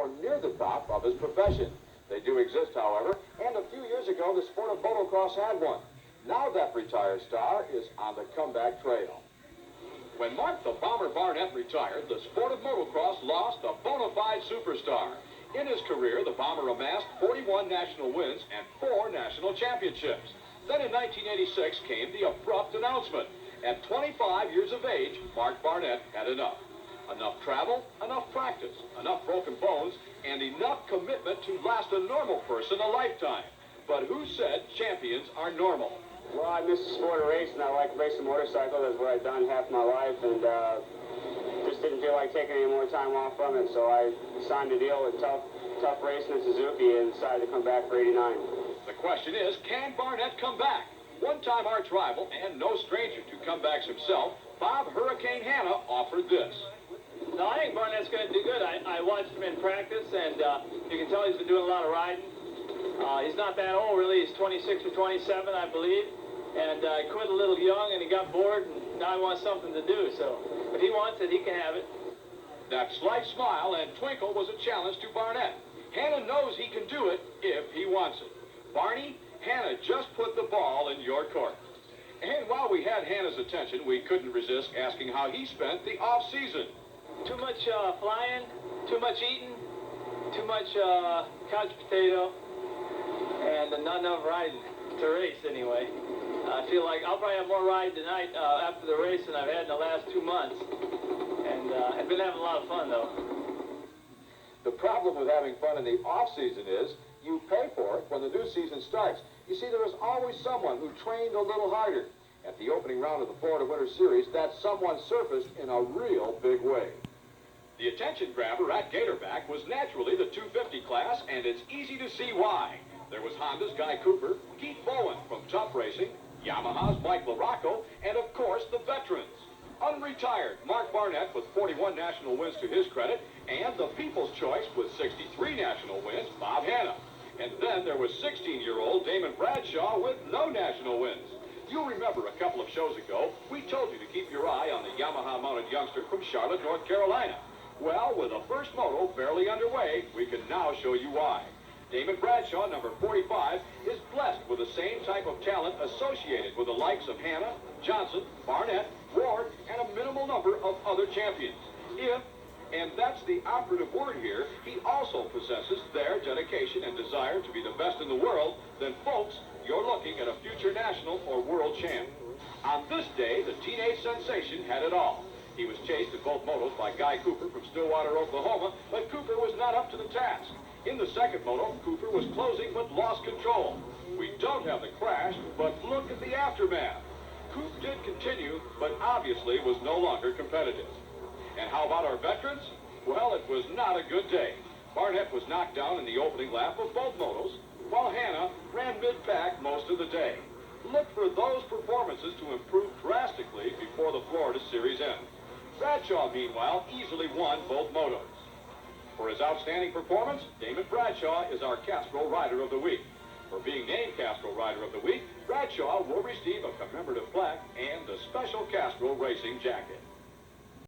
or near the top of his profession. They do exist, however, and a few years ago, the sport of motocross had one. Now that retired star is on the comeback trail. When Mark the Bomber Barnett retired, the sport of motocross lost a bona fide superstar. In his career, the Bomber amassed 41 national wins and 4 national championships. Then in 1986 came the abrupt announcement. At 25 years of age, Mark Barnett had enough. Enough travel, enough practice, enough broken bones, and enough commitment to last a normal person a lifetime. But who said champions are normal? Well, I miss the sport of racing. I like racing motorcycles. That's what I've done half my life, and just didn't feel like taking any more time off from it. So I signed a deal with Tough Racing in Suzuki and decided to come back for '89. The question is, can Barnett come back? One-time arch rival and no stranger to comebacks himself, Bob Hurricane Hanna offered this. No, I think Barnett's going to do good. I watched him in practice, and you can tell he's been doing a lot of riding. He's not that old, really. He's 26 or 27, I believe. And he quit a little young, and he got bored, and now he wants something to do. So if he wants it, he can have it. That slight smile and twinkle was a challenge to Barnett. Hanna knows he can do it if he wants it. Barney, Hanna just put the ball in your court. And while we had Hanna's attention, we couldn't resist asking how he spent the off-season. Too much flying, too much eating, too much couch potato, and not enough riding to race anyway. I feel like I'll probably have more ride tonight after the race than I've had in the last 2 months. And I've been having a lot of fun, though. The problem with having fun in the off-season is you pay for it when the new season starts. You see, there is always someone who trained a little harder. At the opening round of the Florida Winter Series, that someone surfaced in a real big way. The attention grabber at Gatorback was naturally the 250 class, and it's easy to see why. There was Honda's Guy Cooper, Keith Bowen from Tough Racing, Yamaha's Mike LaRocco, and of course the veterans. Unretired Mark Barnett with 41 national wins to his credit, and the People's Choice with 63 national wins, Bob Hanna. And then there was 16-year-old Damon Bradshaw with no national wins. You'll remember a couple of shows ago, we told you to keep your eye on the Yamaha-mounted youngster from Charlotte, North Carolina. Well, with the first moto barely underway, we can now show you why. Damon Bradshaw, number 45, is blessed with the same type of talent associated with the likes of Hanna, Johnson, Barnett, Ward, and a minimal number of other champions. If, and that's the operative word here, he also possesses their dedication and desire to be the best in the world, then folks, you're looking at a future national or world champ. On this day, the teenage sensation had it all. He was chased in both motos by Guy Cooper from Stillwater, Oklahoma, but Cooper was not up to the task. In the second moto, Cooper was closing but lost control. We don't have the crash, but look at the aftermath. Coop did continue, but obviously was no longer competitive. And how about our veterans? Well, it was not a good day. Barnett was knocked down in the opening lap of both motos, while Hanna ran mid-pack most of the day. Look for those performances to improve drastically before the Florida Series ends. Bradshaw, meanwhile, easily won both motos. For his outstanding performance, Damon Bradshaw is our Castrol Rider of the Week. For being named Castrol Rider of the Week, Bradshaw will receive a commemorative plaque and a special Castrol racing jacket.